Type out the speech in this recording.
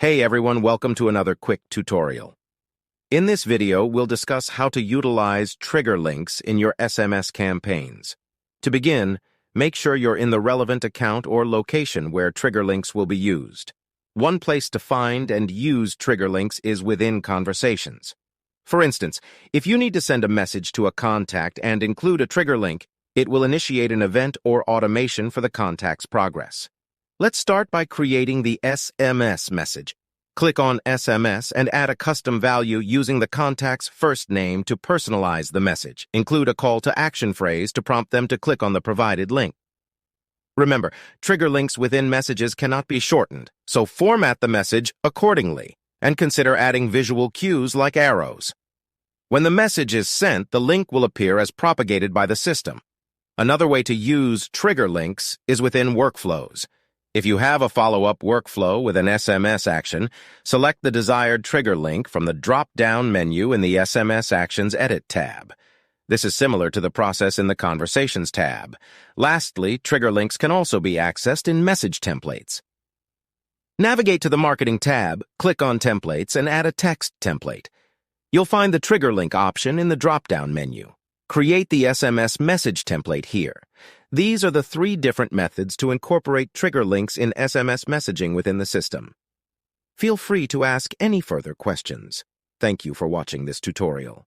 Hey everyone, welcome to another quick tutorial. In this video, we'll discuss how to utilize trigger links in your SMS campaigns. To begin, make sure you're in the relevant account or location where trigger links will be used. One place to find and use trigger links is within conversations. For instance, if you need to send a message to a contact and include a trigger link, it will initiate an event or automation for the contact's progress. Let's start by creating the SMS message. Click on SMS and add a custom value using the contact's first name to personalize the message. Include a call to action phrase to prompt them to click on the provided link. Remember, trigger links within messages cannot be shortened, so format the message accordingly and consider adding visual cues like arrows. When the message is sent, the link will appear as propagated by the system. Another way to use trigger links is within workflows. If you have a follow-up workflow with an SMS action, select the desired trigger link from the drop-down menu in the SMS Actions Edit tab. This is similar to the process in the Conversations tab. Lastly, trigger links can also be accessed in message templates. Navigate to the Marketing tab, click on Templates, and add a text template. You'll find the trigger link option in the drop-down menu. Create the SMS message template here. These are the 3 different methods to incorporate trigger links in SMS messaging within the system. Feel free to ask any further questions. Thank you for watching this tutorial.